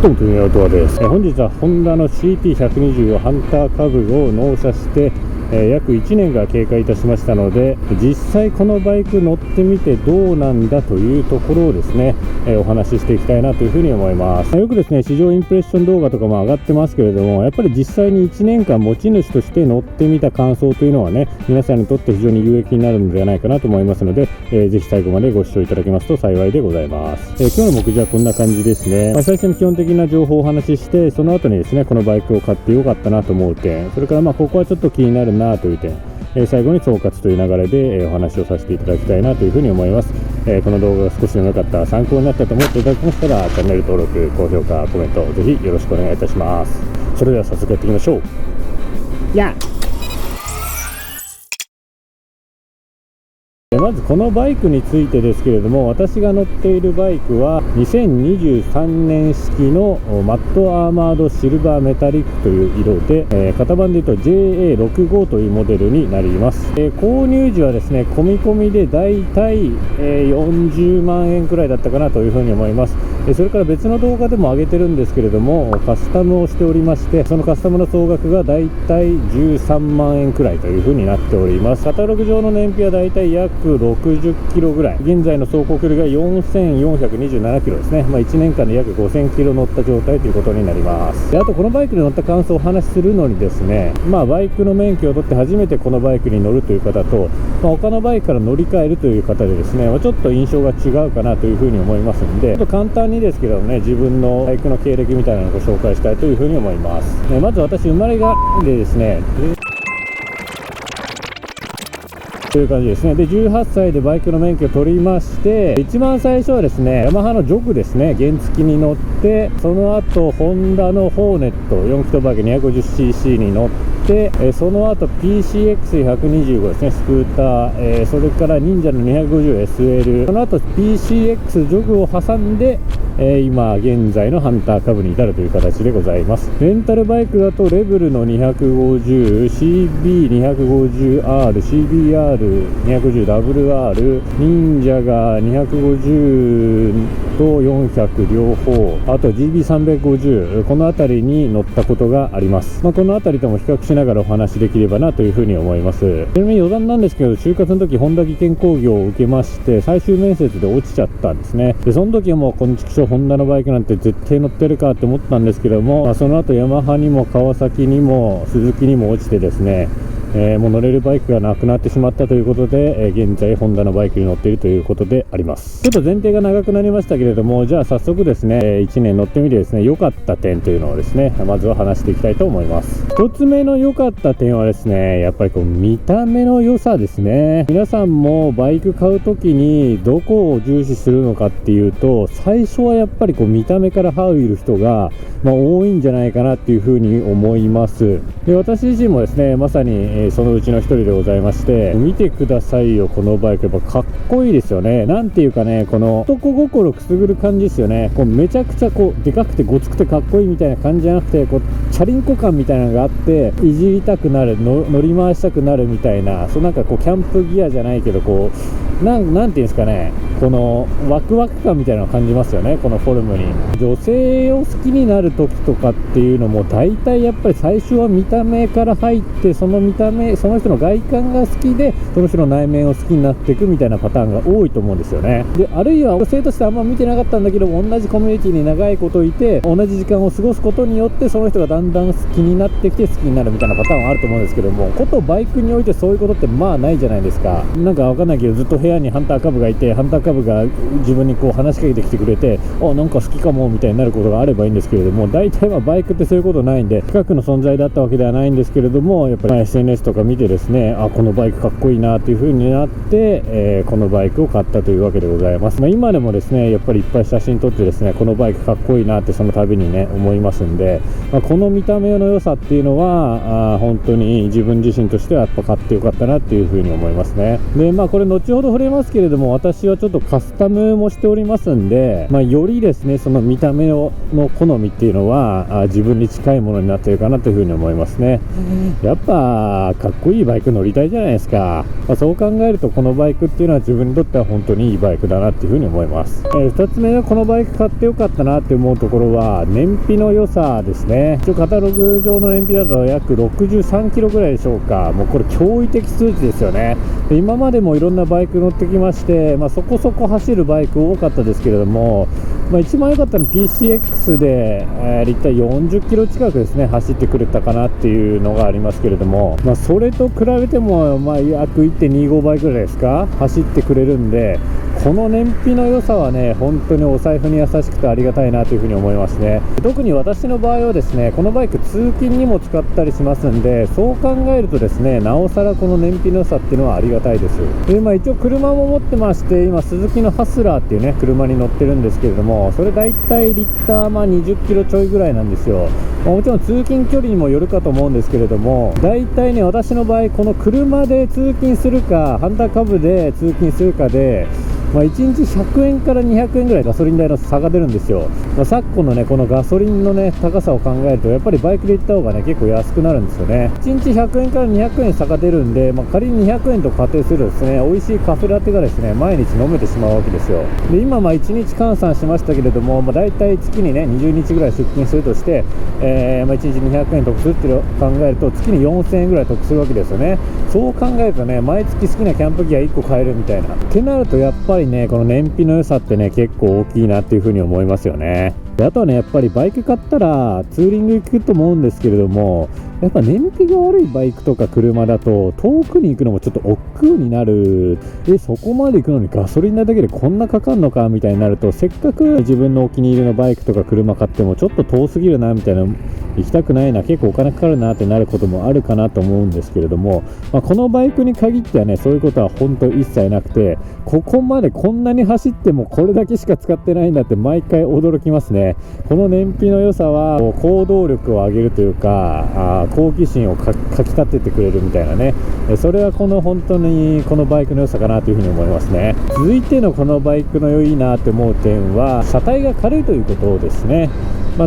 どうも、トミアウトワです。本日はホンダの CT120 ハンターカブを納車して約1年が経過いたしましたので、実際このバイク乗ってみてどうなんだというところをですね、お話ししていきたいなというふうに思います。よくですね、試乗インプレッション動画とかも上がってますけれども、やっぱり実際に1年間持ち主として乗ってみた感想というのはね、皆さんにとって非常に有益になるのではないかなと思いますので、ぜひ最後までご視聴いただけますと幸いでございます。今日の目次はこんな感じですね。最初に基本的な情報をお話しして、その後にですね、このバイクを買ってよかったなと思う点、それからここはちょっと気になるなという点、最後に総括という流れで、お話をさせていただきたいなというふうに思います。この動画が少しでも良かった、参考になったと思っていただきましたら、チャンネル登録、高評価、コメントぜひよろしくお願いいたします。それでは早速やっていきましょう。まずこのバイクについてですけれども、私が乗っているバイクは2023年式のマットアーマードシルバーメタリックという色で、型番で言うと JA65 というモデルになります。購入時はですね、込み込みでだいたい40万円くらいだったかなというふうに思います。それから別の動画でも上げてるんですけれども、カスタムをしておりまして、そのカスタムの総額がだいたい13万円くらいというふうになっております。カタログ上の燃費はだいたい約60キロぐらい、現在の走行距離が4427キロですね。1年間で約5000キロ乗った状態ということになります。で、あとこのバイクに乗った感想をお話しするのにですね、バイクの免許を取って初めてこのバイクに乗るという方と、他のバイクから乗り換えるという方でですね、ちょっと印象が違うかなというふうに思いますので、ちょっと簡単にですけどね、自分のバイクの経歴みたいなのをご紹介したいというふうに思います。まず私、生まれがでですね、という感じですね。で、18歳でバイクの免許を取りまして、一番最初はですね、ヤマハのジョグですね、原付に乗って、その後ホンダのホーネット4気筒バイク 250cc に乗って、その後 PCX125 ですね、スクーター、それから忍者の 250SL、その後 PCX ジョグを挟んで、今現在のハンターカブに至るという形でございます。レンタルバイクだとレブルの 250、CB250R、CBR250WR、忍者が250と400両方、あと GB350、この辺りに乗ったことがあります。この辺りとも比較しながらお話できればなというふうに思います。ちなみに余談なんですけど、就活の時ホンダ技研工業を受けまして、最終面接で落ちちゃったんですね。で、その時はもうこの畜生ホンダのバイクなんて絶対乗ってるかって思ったんですけども、その後ヤマハにも川崎にも鈴木にも落ちてですね、もう乗れるバイクがなくなってしまったということで、現在ホンダのバイクに乗っているということであります。ちょっと前提が長くなりましたけれども、じゃあ早速ですね、1年乗ってみてですね、良かった点というのをですね、まずは話していきたいと思います。1つ目の良かった点はですね、やっぱり見た目の良さですね。皆さんもバイク買うときにどこを重視するのかっていうと、最初はやっぱり見た目から入る人が、多いんじゃないかなっていうふうに思います。で、私自身もですね、まさにそのうちの一人でございまして、見てくださいよ、このバイク。やっぱかっこいいですよね。なんていうかね、この男心くすぐる感じですよね。めちゃくちゃでかくてごつくてかっこいいみたいな感じじゃなくて、チャリンコ感みたいなのがあって、いじりたくなる、乗り回したくなるみたいな、キャンプギアじゃないけど、なんていうんですかね、このワクワク感みたいなのを感じますよね、このフォルムに。女性を好きになる時とかっていうのも、大体やっぱり最初は見た目から入って、その見た目、その人の外観が好きで、その人の内面を好きになっていくみたいなパターンが多いと思うんですよね。で、あるいは女性としてあんま見てなかったんだけど、同じコミュニティに長いこといて、同じ時間を過ごすことによって、その人がだんだん好きになってきて好きになるみたいなパターンはあると思うんですけども、ことバイクにおいてそういうことってないじゃないですか。なんかわかんないけど、ずっと部屋にハンターカブがいて、ハンターカブが自分に話しかけてきてくれて、なんか好きかもみたいになることがあればいいんですけれども、大体バイクってそういうことないんで、近くの存在だったわけではないんですけれども、やっぱり SNS とか見てですね、このバイクかっこいいなっていう風になって、このバイクを買ったというわけでございます。今でもですね、やっぱりいっぱい写真撮ってですね、このバイクかっこいいなってその度にね、思いますんで、この見た目の良さっていうのは、本当に自分自身としてはやっぱ買ってよかったなっていう風に思いますね。で、これ後ほど触れますけれども、私はちょっとカスタムもしておりますんで、よりですねその見た目の好みっていうのは自分に近いものになっているかなというふうに思いますね。やっぱかっこいいバイク乗りたいじゃないですか。そう考えるとこのバイクっていうのは自分にとっては本当にいいバイクだなっていうふうに思います。2つ目はこのバイク買ってよかったなって思うところは燃費の良さですね。一応カタログ上の燃費だと約63キロぐらいでしょうか。もうこれ驚異的数値ですよね。で今までもいろんなバイク乗ってきまして、そこそこ走るバイク多かったですけれども、一番良かったのは PCX で、リッター40キロ近くですね走ってくれたかなっていうのがありますけれども、それと比べても約 1.25 倍ぐらいですか走ってくれるんで、この燃費の良さはね本当にお財布に優しくてありがたいなというふうに思いますね。特に私の場合はですねこのバイク通勤にも使ったりしますんで、そう考えるとですねなおさらこの燃費の良さっていうのはありがたいです。で一応車も持ってまして、今スズキのハスラーっていうね車に乗ってるんですけれども、それだいたいリッター20キロちょいぐらいなんですよ。もちろん通勤距離にもよるかと思うんですけれども、だいたいね私の場合この車で通勤するかハンターカブで通勤するかで1日100円から200円ぐらいガソリン代の差が出るんですよ。昨今のねこのガソリンのね高さを考えるとやっぱりバイクで行った方がね結構安くなるんですよね。1日100円から200円差が出るんで、仮に200円と仮定するとですね美味しいカフェラテがですね毎日飲めてしまうわけですよ。で今1日換算しましたけれども、だいたい月にね20日ぐらい出勤するとして、1日200円得するっていうのを考えると月に4000円ぐらい得するわけですよね。そう考えるとね毎月好きなキャンプギア1個買えるみたいなってなると、やっぱりねこの燃費の良さってね結構大きいなっていう風に思いますよね。であとはねやっぱりバイク買ったらツーリング行くと思うんですけれども、やっぱ燃費が悪いバイクとか車だと遠くに行くのもちょっと億劫になる。そこまで行くのにガソリン代だけでこんなかかんのかみたいになると、せっかく自分のお気に入りのバイクとか車買ってもちょっと遠すぎるなみたいな、行きたくないな、結構お金かかるなってなることもあるかなと思うんですけれども、このバイクに限ってはねそういうことは本当一切なくて、ここまでこんなに走ってもこれだけしか使ってないんだって毎回驚きますね。この燃費の良さは行動力を上げるというか好奇心をかき立ててくれるみたいなね、それは本当にこのバイクの良さかなというふうに思いますね。続いてのこのバイクの良いなと思う点は車体が軽いということですね。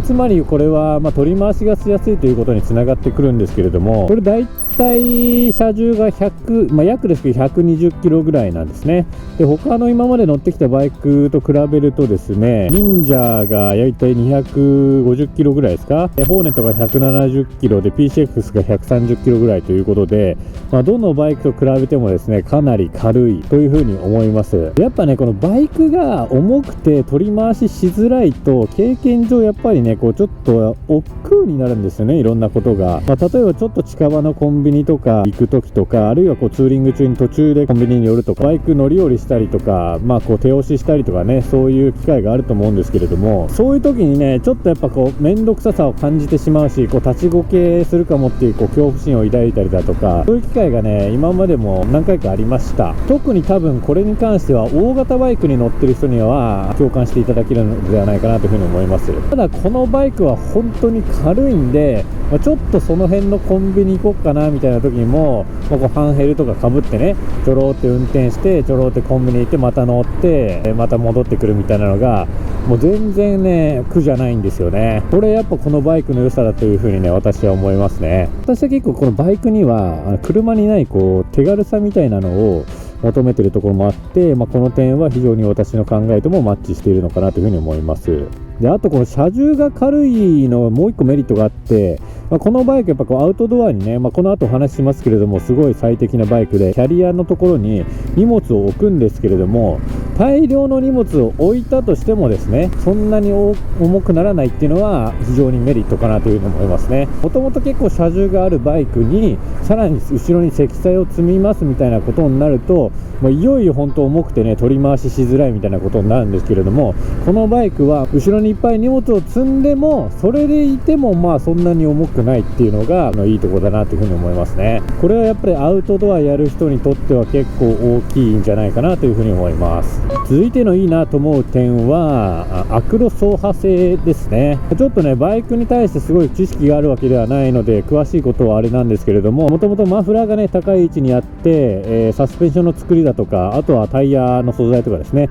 つまりこれは取り回しがしやすいということにつながってくるんですけれども、これ大体車重が100、約ですけど120キロぐらいなんですね。で他の今まで乗ってきたバイクと比べるとですね、忍者が大体250キロぐらいですか、ホーネットが170キロで PCX が130キロぐらいということで、どのバイクと比べてもですねかなり軽いというふうに思います。やっぱねこのバイクが重くて取り回ししづらいと経験上やっぱりねちょっと億劫になるんですよね、いろんなことが。例えばちょっと近場のコンビニとか行く時とか、あるいはツーリング中に途中でコンビニに寄るとか、バイク乗り降りしたりとか、手押ししたりとかね、そういう機会があると思うんですけれども、そういう時にねちょっとやっぱ面倒くささを感じてしまうし、立ちこけするかもっていう恐怖心を抱いたりだとか、そういう機会がね今までも何回かありました。特に多分これに関しては大型バイクに乗ってる人には共感していただけるのではないかなというふうに思います。ただこのバイクは本当に軽いんで、ちょっとその辺のコンビニ行こうかなみたいな時にも、ファンヘルとかかぶってねちょろーって運転してちょろーってコンビニ行ってまた乗ってまた戻ってくるみたいなのがもう全然ね苦じゃないんですよね。これやっぱこのバイクの良さだというふうにね私は思いますね。私は結構このバイクには車にない手軽さみたいなのを求めているところもあって、この点は非常に私の考えともマッチしているのかなというふうに思います。であとこの車重が軽いのもう一個メリットがあって、このバイクやっぱアウトドアにね、この後お話ししますけれどもすごい最適なバイクで、キャリアのところに荷物を置くんですけれども、大量の荷物を置いたとしてもですねそんなに重くならないっていうのは非常にメリットかなというふうに思いますね。もともと結構車重があるバイクにさらに後ろに積載を積みますみたいなことになると、いよいよ本当重くてね取り回ししづらいみたいなことになるんですけれども、このバイクは後ろにいっぱい荷物を積んでもそれでいてもそんなに重くないっていうのがいいところだなというふうに思いますね。これはやっぱりアウトドアやる人にとっては結構大きいんじゃないかなというふうに思います。続いてのいいなと思う点はアクロ走破性ですね。ちょっとねバイクに対してすごい知識があるわけではないので詳しいことはあれなんですけれども、もともとマフラーがね高い位置にあって、サスペンションの作りだとか、あとはタイヤの素材とかですね、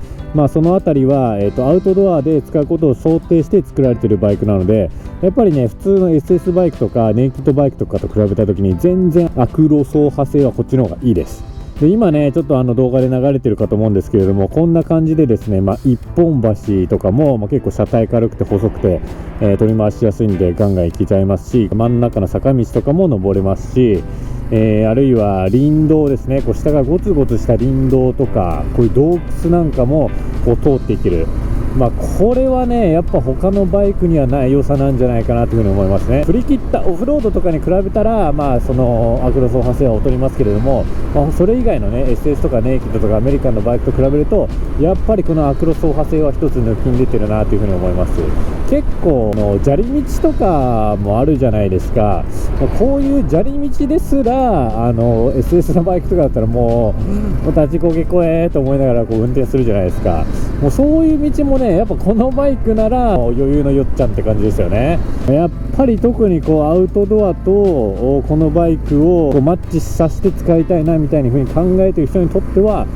そのあたりは、アウトドアで使うことを想定して作られているバイクなので、やっぱりね普通の SS バイクとかネイキッドバイクとかと比べた時に全然アクロ走破性はこっちの方がいいです。で今ねちょっと動画で流れてるかと思うんですけれども、こんな感じでですね、一本橋とかも、結構車体軽くて細くて、取り回しやすいんでガンガン行けちゃいますし、真ん中の坂道とかも登れますし、あるいは林道ですね、こう下がゴツゴツした林道とか、こういう洞窟なんかもこう通っていける。これはねやっぱ他のバイクにはない良さなんじゃないかなというふうに思いますね。振り切ったオフロードとかに比べたら、そのアクロ走破性は劣りますけれども、それ以外のね SS とかネイキッドとかアメリカンのバイクと比べると、やっぱりこのアクロ走破性は一つ抜きに出てるなというふうに思います。結構砂利道とかもあるじゃないですか。こういう砂利道ですらSS のバイクとかだったらもう立ちこけこえと思いながらこう運転するじゃないですか。もうそういう道もねやっぱこのバイクなら余裕のよっちゃんって感じですよね。やっぱり特にこうアウトドアとこのバイクをこうマッチさせて使いたいなみたいな風に考えている人にとっては、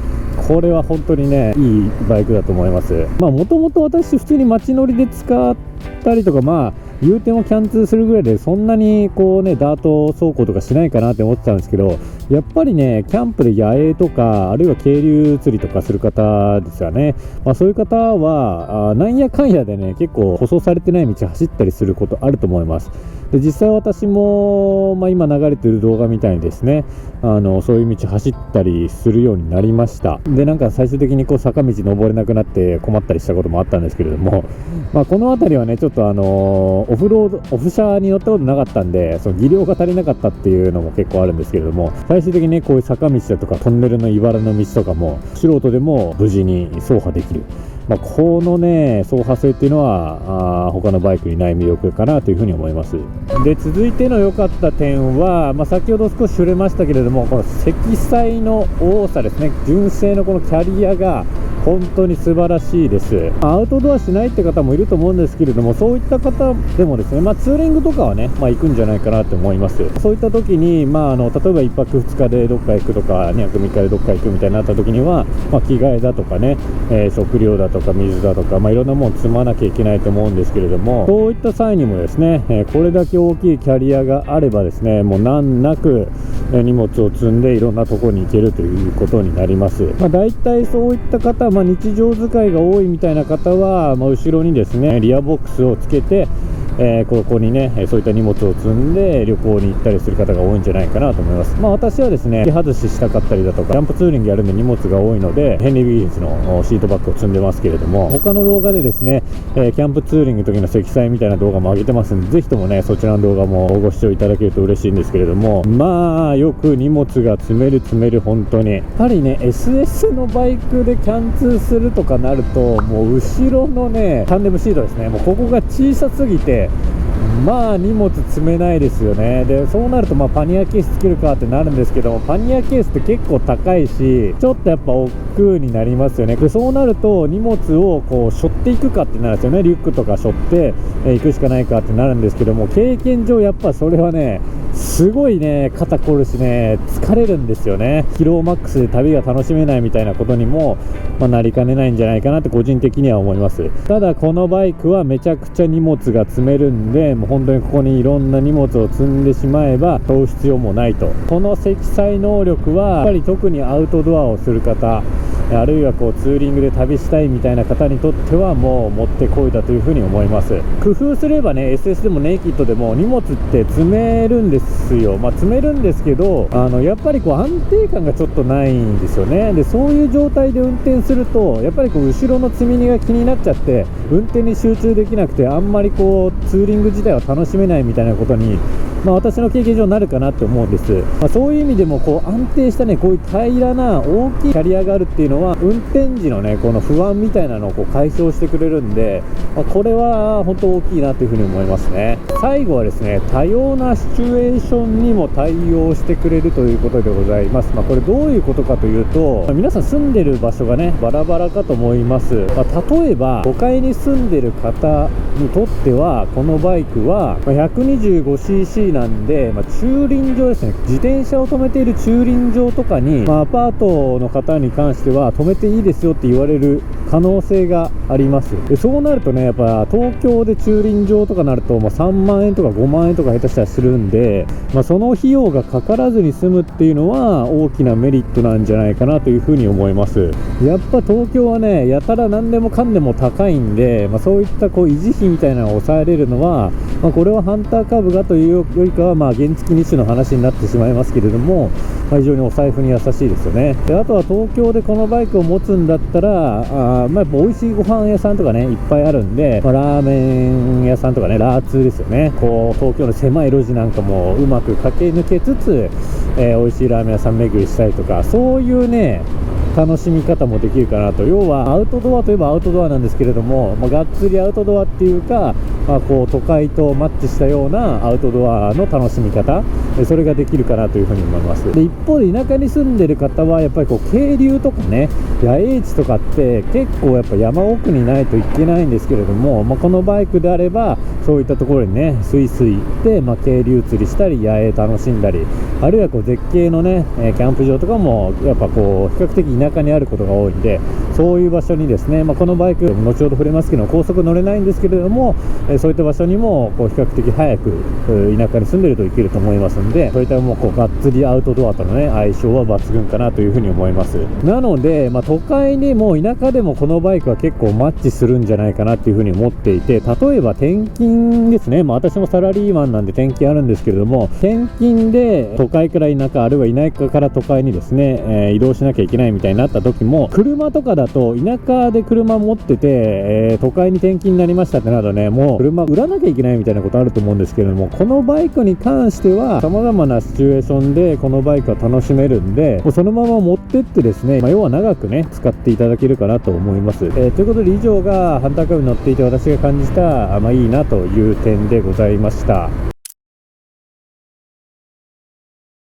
これは本当にねいいバイクだと思います。もともと私普通に街乗りで使ったりとか、言うてもキャンツーするぐらいでそんなにこうねダート走行とかしないかなって思ってたんですけど、やっぱりねキャンプで野営とか、あるいは渓流釣りとかする方ですよね。そういう方はなんやかんやでね結構舗装されてない道走ったりすることあると思います。で実際私も、今流れてる動画みたいにですねそういう道走ったりするようになりました。でなんか最終的にこう坂道登れなくなって困ったりしたこともあったんですけれども、この辺りはねちょっとオフロードオフ車に乗ったことなかったんで、その技量が足りなかったっていうのも結構あるんですけれども、最終的にねこういう坂道だとかトンネルの茨の道とかも素人でも無事に走破できる。このね走破性っていうのは他のバイクにない魅力かなというふうに思います。で続いての良かった点は、先ほど少し触れましたけれども、この積載の多さですね。純正のこのキャリアが本当に素晴らしいです。アウトドアしないって方もいると思うんですけれども、そういった方でもですね、ツーリングとかはね、行くんじゃないかなと思います。そういった時に、例えば1泊2日でどっか行くとか、2泊3日でどっか行くみたいになった時には、着替えだとかね、食料だとか水だとか、いろんなものを積まなきゃいけないと思うんですけれども、そういった際にもですね、これだけ大きいキャリアがあればですね、もう難なく荷物を積んでいろんなところに行けるということになります。だいたいそういった方、日常使いが多いみたいな方は、後ろにですねリアボックスをつけて、ここにねそういった荷物を積んで旅行に行ったりする方が多いんじゃないかなと思います。私はですね手外ししたかったりだとか、キャンプツーリングやるんで荷物が多いのでヘンリー・ウィギンスのシートバッグを積んでますけれども、他の動画でですね、キャンプツーリングの時の積載みたいな動画も上げてますんで、ぜひともねそちらの動画もご視聴いただけると嬉しいんですけれども、よく荷物が積める本当にやっぱりね SS のバイクでキャンツーするとかなると、もう後ろのねタンデムシートですね、もうここが小さすぎて荷物積めないですよね。でそうなるとパニアケースつけるかってなるんですけども、パニアケースって結構高いしちょっとやっぱ億劫になりますよね。でそうなると荷物をこう背負っていくかってなるんですよね。リュックとか背負って行くしかないかってなるんですけども、経験上やっぱそれはねすごいね肩こるしね疲れるんですよね。疲労マックスで旅が楽しめないみたいなことにも、なりかねないんじゃないかなって個人的には思います。ただこのバイクはめちゃくちゃ荷物が積めるんで、もう本当にここにいろんな荷物を積んでしまえば飛ぶ必要もないと。この積載能力はやっぱり特にアウトドアをする方、あるいはこうツーリングで旅したいみたいな方にとってはもうもってこいだというふうに思います。工夫すればね SS でもネイキッドでも荷物って積めるんですよ。積めるんですけどやっぱりこう安定感がちょっとないんですよね。でそういう状態で運転するとやっぱりこう後ろの積み荷が気になっちゃって運転に集中できなくて、あんまりこうツーリング自体は楽しめないみたいなことに私の経験上なるかなって思うんです。そういう意味でもこう安定したね、こういう平らな大きいキャリアがあるっていうのは運転時のねこの不安みたいなのをこう解消してくれるんで、これは本当大きいなというふうに思いますね。最後はですね、多様なシチュエーションにも対応してくれるということでございます。これどういうことかというと、皆さん住んでる場所がねバラバラかと思います。例えば都会に住んでる方にとってはこのバイクは 125cc なんで、駐輪場ですね、自転車を止めている駐輪場とかに、アパートの方に関しては止めていいですよって言われる可能性があります。でそうなるとね、やっぱ東京で駐輪場とかなると3万円とか5万円とか下手したらするんで、その費用がかからずに済むっていうのは大きなメリットなんじゃないかなというふうに思います。やっぱ東京はねやたら何でもかんでも高いんで、そういったこう維持費みたいなのを抑えれるのは、これはハンターカーブがというよりかは原付2種の話になってしまいますけれども、非常にお財布に優しいですよね。であとは東京でこのバイクを持つんだったらやっぱ美味しいご飯屋さんとかねいっぱいあるんで、ラーメン屋さんとかねラーツーですよね。こう東京の狭い路地なんかもうまく駆け抜けつつ、美味しいラーメン屋さん巡りしたりとか、そういうね楽しみ方もできるかなと。要はアウトドアといえばアウトドアなんですけれども、がっつりアウトドアっていうか、こう都会とマッチしたようなアウトドアの楽しみ方、それができるかなというふうに思います。で一方で田舎に住んでる方はやっぱりこう渓流とかね野営地とかって結構やっぱ山奥にないといけないんですけれども、このバイクであればそういったところにねスイスイ行って、渓流釣りしたり野営楽しんだり、あるいはこう絶景のねキャンプ場とかもやっぱこう比較的田舎にあることが多いんで、そういう場所にですね、このバイク後ほど触れますけど高速乗れないんですけれども、そういった場所にもこう比較的早く田舎に住んでると行けると思いますんで、そういったもうこうがっつりアウトドアとのね相性は抜群かなというふうに思います。なので、都会にも田舎でもこのバイクは結構マッチするんじゃないかなっていうふうに思っていて、例えば転勤ですね、私もサラリーマンなんで転勤あるんですけれども、転勤で都会から田舎あるいは田舎から都会にですね、移動しなきゃいけないみたいになった時も、車とかだと田舎で車持ってて、都会に転勤になりましたってなるとね、もう車売らなきゃいけないみたいなことあると思うんですけれども、このバイクに関しては様々なシチュエーションでこのバイクは楽しめるんで、もうそのまま持ってってですね、要は長くね使っていただけるかなと思います。ということで以上がハンターカーブに乗っていて私が感じたいいなという点でございました。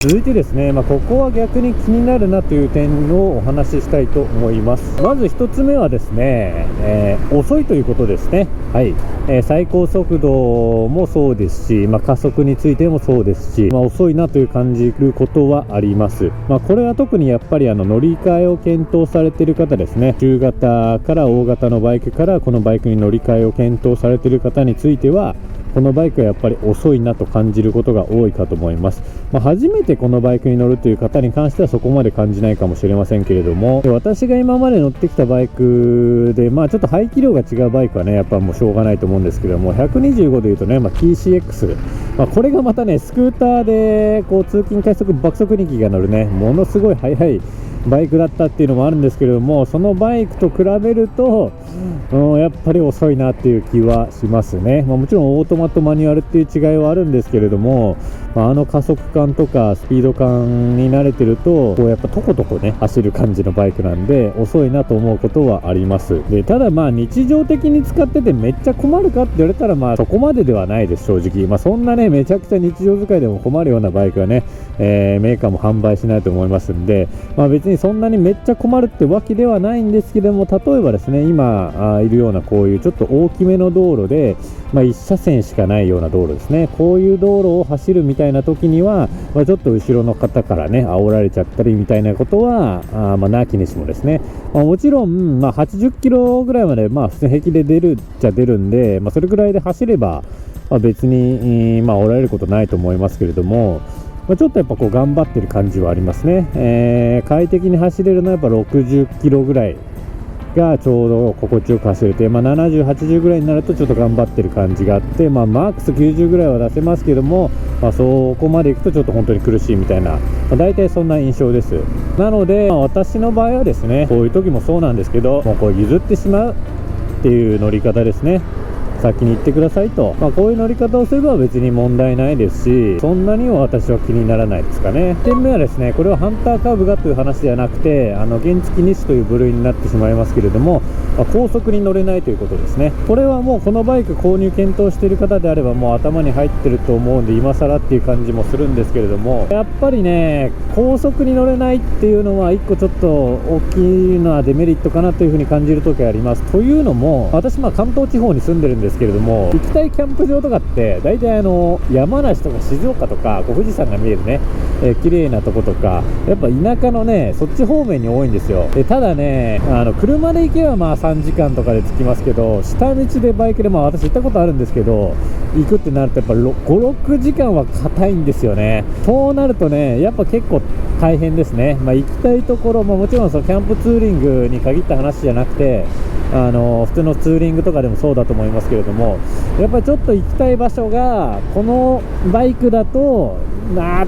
続いてですね、ここは逆に気になるなという点をお話ししたいと思います。まず1つ目はですね、遅いということですね。はい、最高速度もそうですし、加速についてもそうですし、遅いなという感じることはあります。これは特にやっぱり乗り換えを検討されている方ですね、中型から大型のバイクからこのバイクに乗り換えを検討されている方については、このバイクはやっぱり遅いなと感じることが多いかと思います。初めてこのバイクに乗るという方に関してはそこまで感じないかもしれませんけれども、私が今まで乗ってきたバイクで、ちょっと排気量が違うバイクはねやっぱもうしょうがないと思うんですけども、125でいうとね、TCX、これがまたねスクーターでこう通勤快速爆速力が乗るねものすごい速いバイクだったっていうのもあるんですけれども、そのバイクと比べると、やっぱり遅いなっていう気はしますね。もちろんオートマとマニュアルっていう違いはあるんですけれども、加速感とかスピード感に慣れてるとこうやっぱトコトコね走る感じのバイクなんで遅いなと思うことはあります。でただ日常的に使っててめっちゃ困るかって言われたらそこまでではないです。正直そんなねめちゃくちゃ日常使いでも困るようなバイクはね、メーカーも販売しないと思いますんで、別にそんなにめっちゃ困るってわけではないんですけども、例えばですね今いるようなこういうちょっと大きめの道路で、1車線しかないような道路ですね、こういう道路を走るみたいな時には、ちょっと後ろの方からね煽られちゃったりみたいなことはなきにしもですね、もちろん、80キロぐらいまで普通に平気で出るっちゃ出るんで、それぐらいで走れば、別に、煽られることないと思いますけれども、ちょっとやっぱこう頑張ってる感じはありますね。快適に走れるのはやっぱ60キロぐらいがちょうど心地よく走れて、70、80ぐらいになるとちょっと頑張ってる感じがあって、マークス90ぐらいは出せますけども、そこまでいくとちょっと本当に苦しいみたいな、大体そんな印象です。なので、私の場合はですね、こういう時もそうなんですけど、もうこう譲ってしまうっていう乗り方ですね。先に行ってくださいと、こういう乗り方をすれば別に問題ないですし、そんなには私は気にならないですかね。1点目はですね、これはハンターカーブがという話ではなくて、原付2種という部類になってしまいますけれども、高速に乗れないということですね。これはもうこのバイク購入検討している方であればもう頭に入ってると思うんで、今更っていう感じもするんですけれども、やっぱりね、高速に乗れないっていうのは一個ちょっと大きいのはデメリットかなというふうに感じる時があります。というのも、私関東地方に住んでるんですけれども、行きたいキャンプ場とかって大体山梨とか静岡とか富士山が見えるね、綺麗なとことか、やっぱ田舎のね、そっち方面に多いんですよ。ただね、車で行けば3時間とかで着きますけど、下道でバイクで私行ったことあるんですけど、行くってなるとやっぱ5、6時間は硬いんですよね。そうなるとね、やっぱ結構大変ですね。行きたいところ、もちろんそのキャンプツーリングに限った話じゃなくて、普通のツーリングとかでもそうだと思いますけれども、やっぱりちょっと行きたい場所がこのバイクだと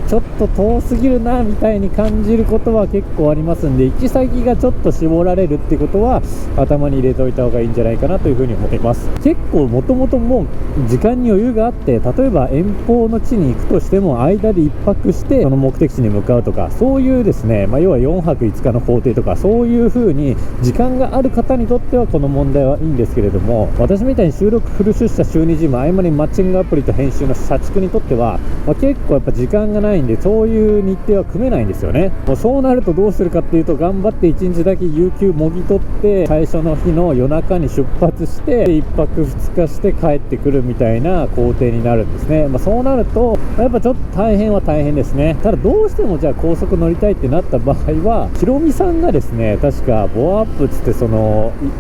ちょっと遠すぎるなみたいに感じることは結構ありますんで、行き先がちょっと絞られるっていうことは頭に入れておいた方がいいんじゃないかなというふうに思います。結構もともともう時間に余裕があって、例えば遠方の地に行くとしても間で1泊してその目的地に向かうとか、そういうですね、要は4泊5日の行程とか、そういうふうに時間がある方にとってはこの問題はいいんですけれども、私みたいに収録フル出社週2時も合間にマッチングアプリと編集の社畜にとっては、結構やっぱ時間がないんで、そういう日程は組めないんですよね。そうなるとどうするかっていうと、頑張って1日だけ有給もぎ取って最初の日の夜中に出発して1泊2日して帰ってくるみたいな工程になるんですね。そうなるとやっぱちょっと大変は大変ですね。ただどうしてもじゃあ高速乗りたいってなった場合は、ヒロミさんがですね、確かボアアップっつって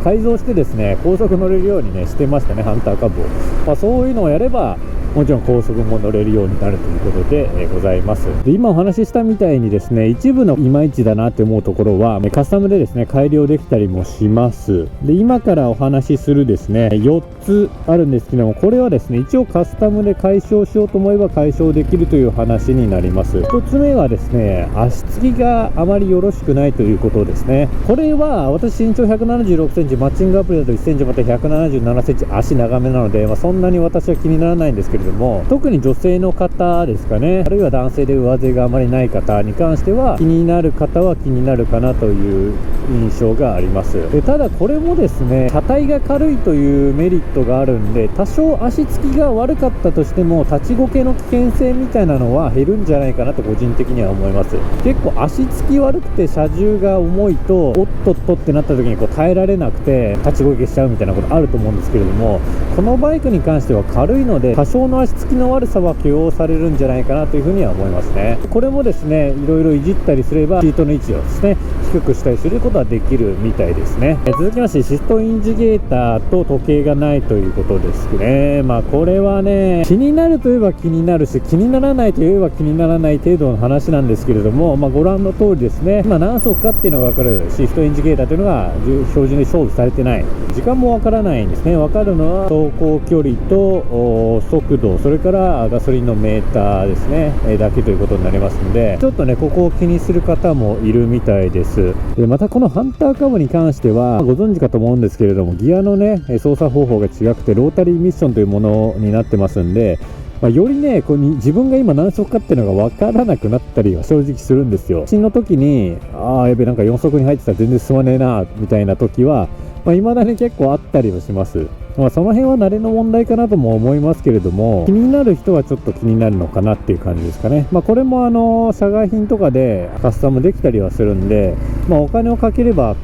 改造してですね、高速乗れるようにねしてましたね、ハンターカブを。そういうのをやればもちろん高速も乗れるようになるということで、ございます。で、今お話ししたみたいにですね、一部のいまいちだなって思うところはカスタムでですね改良できたりもします。で、今からお話しするですね4つあるんですけども、これはですね一応カスタムで解消しようと思えば解消できるという話になります。1つ目はですね、足つきがあまりよろしくないということですね。これは私身長176センチ、マッチングアプリだと1センチまた177センチ、足長めなので、そんなに私は気にならないんですけれども、特に女性の方ですかね、あるいは男性で上背があまりない方に関しては気になる方は気になるかなという印象があります。で、ただこれもですね、車体が軽いというメリットがあるんで、多少足つきが悪かったとしても立ちこけの危険性みたいなのは減るんじゃないかなと個人的には思います。結構足つき悪くて車重が重いとおっとっとってなった時に耐えられなくて立ちこけしちゃうみたいなことあると思うんですけれども、このバイクに関しては軽いので多少の足つきの悪さは許容されるんじゃないかなというふうには思いますね。これもですね、いろいろいじったりすればシートの位置をですね低くしたりすることはできるみたいですね。続きまして、シフトインジゲーターと時計がないということですね。これはね、気になるといえば気になるし、気にならないといえば気にならない程度の話なんですけれども、ご覧の通りですね、何足かっていうのが分かるシフトインジゲーターというのが標準で勝負されてない。時間も分からないんですね。分かるのは走行距離と速度、それからガソリンのメーターですね、だけということになりますので、ちょっとねここを気にする方もいるみたいです。で、またこのハンターカブに関してはご存知かと思うんですけれども、ギアのね操作方法が違くてロータリーミッションというものになってますんで、よりね自分が今何速かっていうのが分からなくなったりは正直するんですよ。進の時にやべなんか4速に入ってたら全然進まねえなみたいな時は未だに結構あったりはします。その辺は慣れの問題かなとも思いますけれども、気になる人はちょっと気になるのかなっていう感じですかね。これも社外品とかでカスタムできたりはするんで、お金をかければ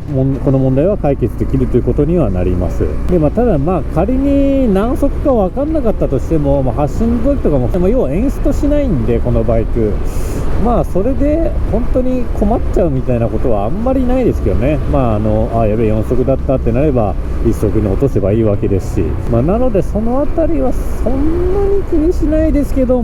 この問題は解決できるということにはなります。で、ただ仮に何速か分かんなかったとしても、発進の時とかも要はエンストしないんで、このバイクそれで本当に困っちゃうみたいなことはあんまりないですけどね。やべえ4速だったってなれば1速に落とせばいいわけですし、なのでそのあたりはそんなに気にしないですけど、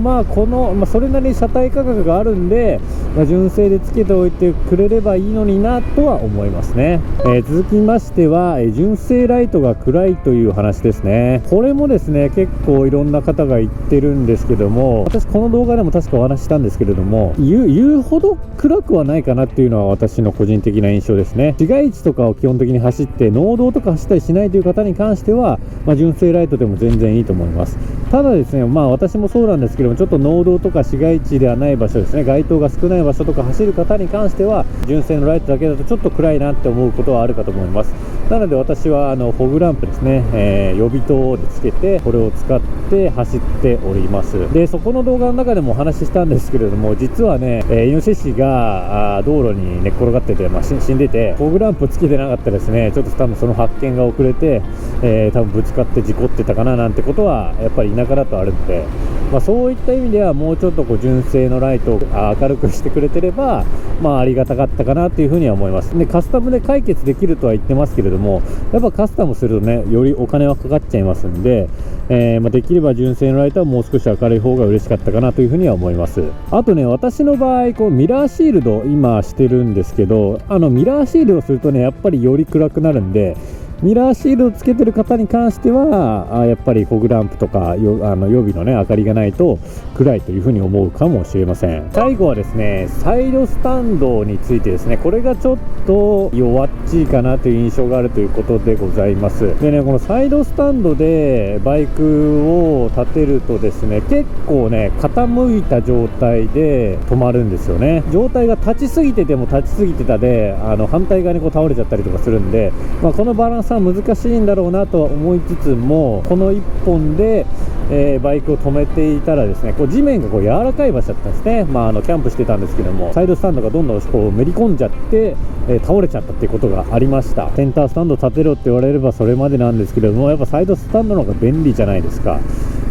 それなりに車体価格があるんで、純正でつけておいてくれればいいのになとは思いますね。続きましては、純正ライトが暗いという話ですね。これもですね、結構いろんな方が言ってるんですけども、私この動画でも確かお話ししたんですけれども、言うほど暗くはないかなっていうのは私の個人的な印象ですね。市街地とかを基本的に走って農道とか走ったりしないという方に関しては、純正ライトでも全然いいと思います。ただですね、私もそうなんですけども、ちょっと農道とか市街地ではない場所ですね、街灯が少ない場所とか走る方に関しては純正のライトだけだとちょっと暗いなって思うことはあるかと思います。なので私はフォグランプですね、予備灯でつけてこれを使って走っております。でそこの動画の中でもお話ししたんですけれども、実はね、イノシシが道路に寝っ転がってて、死んでてフォグランプつけてなかったですね、ちょっと多分その発見が遅れて、多分ぶつかって事故ってたかななんてことはやっぱり田舎だとあるので、そういった意味ではもうちょっと純正のライトを明るくしてくれてればありがたかったかなというふうには思います。でカスタムで解決できるとは言ってますけれども、やっぱカスタムするとね、よりお金はかかっちゃいますんで、できれば純正のライトはもう少し明るい方が嬉しかったかなというふうには思います。あとね、私の場合ミラーシールド今してるんですけど、ミラーシールドをするとね、やっぱりより暗くなるんで、ミラーシールドをつけてる方に関してはやっぱりフォグランプとか予備のね明かりがないと暗いというふうに思うかもしれません。最後はですね、サイドスタンドについてですね、これがちょっと弱っちいかなという印象があるということでございます。でね、このサイドスタンドでバイクを立てるとですね、結構ね傾いた状態で止まるんですよね。状態が立ちすぎてても立ちすぎてたで反対側に倒れちゃったりとかするんで、このバランスは難しいんだろうなとは思いつつも、この1本で、バイクを止めていたらですね、地面が柔らかい場所だったんですね。キャンプしてたんですけども、サイドスタンドがどんどんめり込んじゃって、倒れちゃったっていうことがありました。センタースタンド立てろって言われればそれまでなんですけれども、やっぱサイドスタンドの方が便利じゃないですか。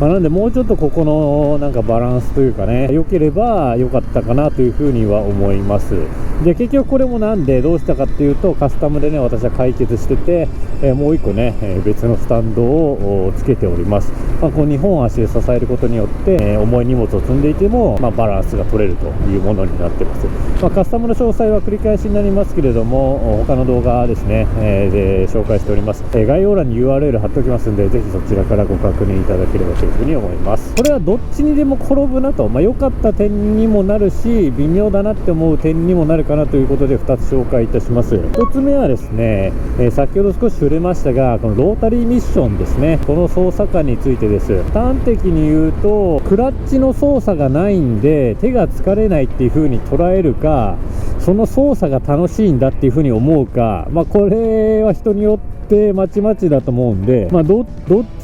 なのでもうちょっとここのなんかバランスというかね、良ければ良かったかなというふうには思います。で結局これもなんでどうしたかっていうと、カスタムでね私は解決してて、もう1個ね、別のスタンドをつけております。こう2本足で支えることによって、重い荷物を積んでいても、バランスが取れるというものになってます。カスタムの詳細は繰り返しになりますけれども、他の動画ですね、で紹介しております。概要欄に URL 貼っておきますんで、ぜひそちらからご確認いただければというふうに思います。これはどっちにでも転ぶなと、良かった点にもなるし、微妙だなって思う点にもなるかなということで2つ紹介いたします。1つ目はですね、先ほど少し触れましたが、このロータリーミッションですね、この操作感についてです。端的に言うと、クラッチの操作がないんで手が疲れないっていう風に捉えるか、その操作が楽しいんだっていう風に思うか、これは人によってまちまちだと思うんで、どっ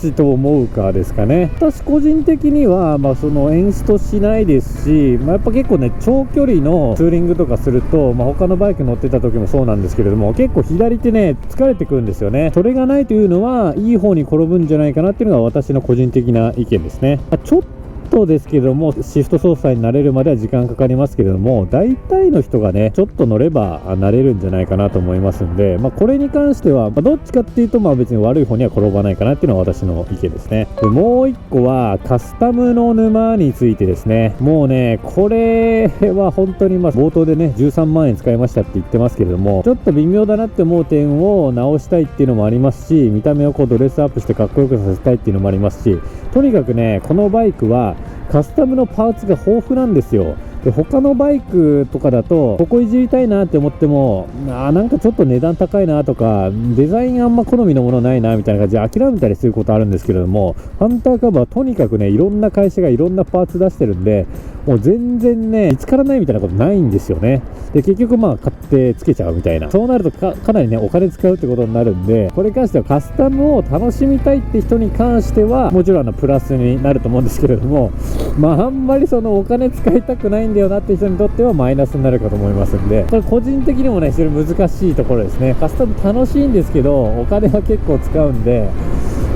ちと思うかですかね。私個人的には、その演出しないですし、やっぱ結構ね長距離のツーリングとかすると、他のバイク乗ってた時もそうなんですけれども、結構左手ね疲れてくるんですよね。それがないというのはいい方に転ぶんじゃないかなっていうのが私の個人的な意見ですね。ちょっとですけども、シフト操作に慣れるまでは時間かかりますけれども、大体の人がねちょっと乗れば慣れるんじゃないかなと思いますんで、これに関しては、どっちかっていうと別に悪い方には転ばないかなっていうのは私の意見ですね。でもう一個はカスタムの沼についてですね。もうねこれは本当に冒頭でね13万円使いましたって言ってますけれども、ちょっと微妙だなって思う点を直したいっていうのもありますし、見た目をドレスアップしてかっこよくさせたいっていうのもありますし、とにかくねこのバイクはカスタムのパーツが豊富なんですよ。で他のバイクとかだとここいじりたいなって思っても、なんかちょっと値段高いなとかデザインあんま好みのものないなみたいな感じで諦めたりすることあるんですけれども、ハンターカバーはとにかくねいろんな会社がいろんなパーツ出してるんで、もう全然ね見つからないみたいなことないんですよね。で結局買ってつけちゃうみたいな、そうなるとかなりねお金使うってことになるんで、これに関してはカスタムを楽しみたいって人に関してはもちろんプラスになると思うんですけれども、あんまりそのお金使いたくないんだよなって人にとってはマイナスになるかと思いますんで、これ個人的にもね非常に難しいところですね。カスタム楽しいんですけどお金は結構使うんで、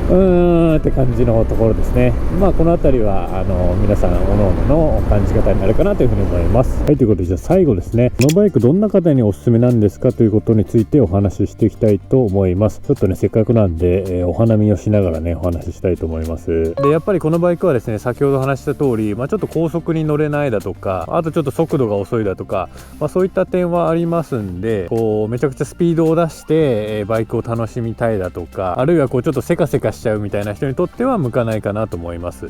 って感じのところですね。この辺りは皆さん各々の感じ方になるかなというふうに思います。はい、ということでじゃあ最後ですね、このバイクどんな方におすすめなんですかということについてお話ししていきたいと思います。ちょっとねせっかくなんで、お花見をしながらねお話ししたいと思います。でやっぱりこのバイクはですね、先ほど話した通り、ちょっと高速に乗れないだとか、あとちょっと速度が遅いだとか、そういった点はありますんで、めちゃくちゃスピードを出して、バイクを楽しみたいだとか、あるいはちょっとせかせかしちゃうみたいな人にとっては向かないかなと思います。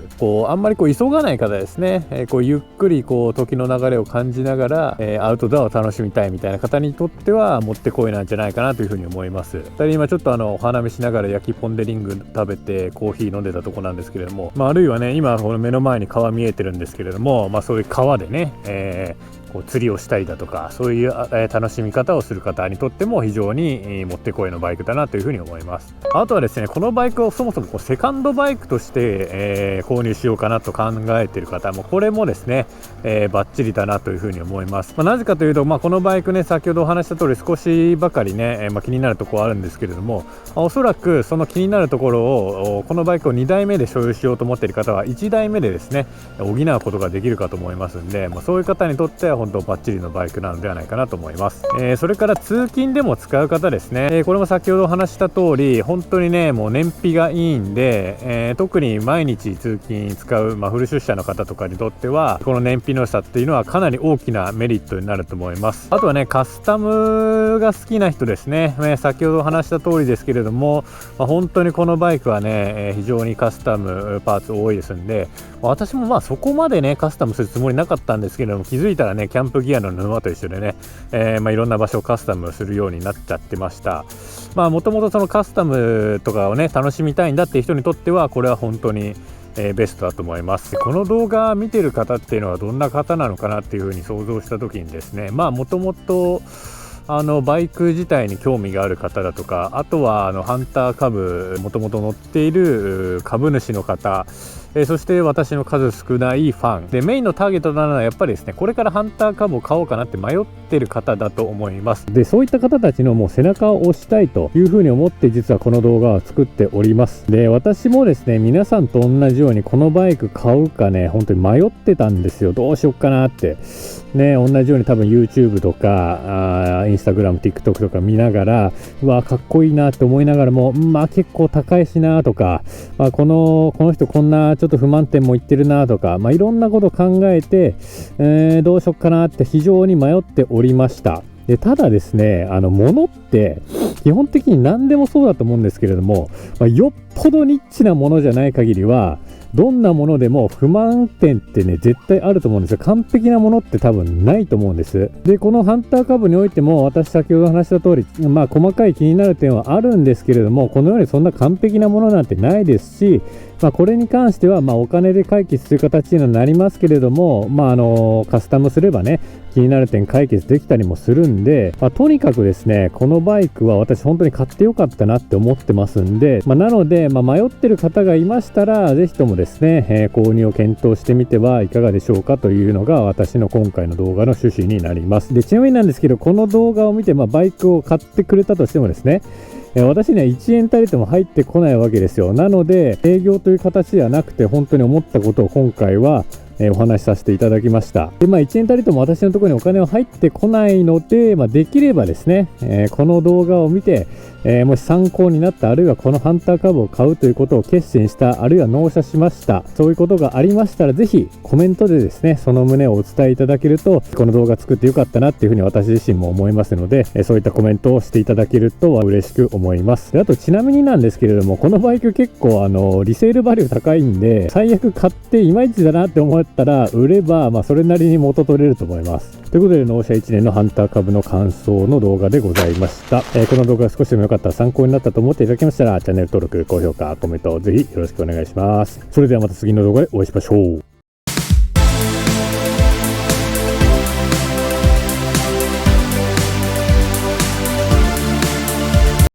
あんまり急がない方ですね、ゆっくり時の流れを感じながら、アウトドアを楽しみたいみたいな方にとってはもってこいなんじゃないかなというふうに思います。今ちょっとお花見しながら焼きポン・デ・リング食べてコーヒー飲んでたとこなんですけれども、あるいはね今この目の前に川見えてるんですけれども、そういう川でね、釣りをしたりだとか、そういう楽しみ方をする方にとっても非常にもってこいのバイクだなというふうに思います。あとはですね、このバイクをそもそもセカンドバイクとして、購入しようかなと考えている方もこれもですね、バッチリだなというふうに思います。なぜかというと、このバイクね、先ほどお話した通り少しばかりね、気になるところはあるんですけれども、おそらくその気になるところをこのバイクを2台目で所有しようと思っている方は1台目でですね補うことができるかと思いますんで、そういう方にとっては本当バッチリのバイクなのではないかなと思います。それから通勤でも使う方ですね、これも先ほどお話した通り本当にねもう燃費がいいんで、特に毎日通勤使う、フル出社の方とかにとってはこの燃費の良さっていうのはかなり大きなメリットになると思います。あとはねカスタムが好きな人ですね、先ほどお話した通りですけれども、本当にこのバイクはね、非常にカスタムパーツ多いですんで、私もそこまでねカスタムするつもりなかったんですけれども、気づいたらねキャンプギアの沼と一緒でね、いろんな場所をカスタムするようになっちゃってました。もともとそのカスタムとかをね楽しみたいんだっていう人にとってはこれは本当にベストだと思います。この動画見てる方っていうのはどんな方なのかなっていうふうに想像した時にですね、もともとバイク自体に興味がある方だとか、あとはハンター株もともと乗っている株主の方、そして私の数少ないファンで、メインのターゲットなのはやっぱりですね、これからハンター株を買おうかなって迷ってる方だと思います。でそういった方たちのもう背中を押したいというふうに思って実はこの動画を作っております。で私もですね皆さんと同じようにこのバイク買うかね本当に迷ってたんですよ。どうしよっかなってね、同じように多分 YouTube とかInstagram、TikTok とか見ながら、うわかっこいいなって思いながらも、結構高いしなとか、この人こんなちょっと不満点も言ってるなとか、いろんなことを考えて、どうしよっかなって非常に迷っておりました。でただですね物って基本的に何でもそうだと思うんですけれども、よっぽどニッチなものじゃない限りはどんなものでも不満点ってね絶対あると思うんですよ。完璧なものって多分ないと思うんです。でこのハンター株においても私先ほど話した通り、細かい気になる点はあるんですけれども、このようにそんな完璧なものなんてないですし、これに関してはお金で解決する形にはなりますけれども、カスタムすればね気になる点解決できたりもするんで、とにかくですねこのバイクは私本当に買ってよかったなって思ってますんで、なので、迷ってる方がいましたらぜひともですね、購入を検討してみてはいかがでしょうかというのが私の今回の動画の趣旨になります。でちなみになんですけど、この動画を見て、バイクを買ってくれたとしてもですね、私には1円たりとも入ってこないわけですよ。なので営業という形ではなくて本当に思ったことを今回はお話しさせていただきました。で1円たりとも私のところにお金は入ってこないので、できればですね、この動画を見て、もし参考になった、あるいはこのハンター株を買うということを決心した、あるいは納車しました、そういうことがありましたらぜひコメントでですねその旨をお伝えいただけると、この動画作ってよかったなっていうふうに私自身も思いますので、そういったコメントをしていただけると嬉しく思います。であとちなみになんですけれども、このバイク結構リセールバリュー高いんで、最悪買っていまいちだなって思ったら売ればそれなりに元取れると思います。ということで納車1年のハンター株の感想の動画でございました。この動画が少しでも良かったら、参考になったと思っていただけましたらチャンネル登録、高評価、コメントぜひよろしくお願いします。それではまた次の動画でお会いしましょう。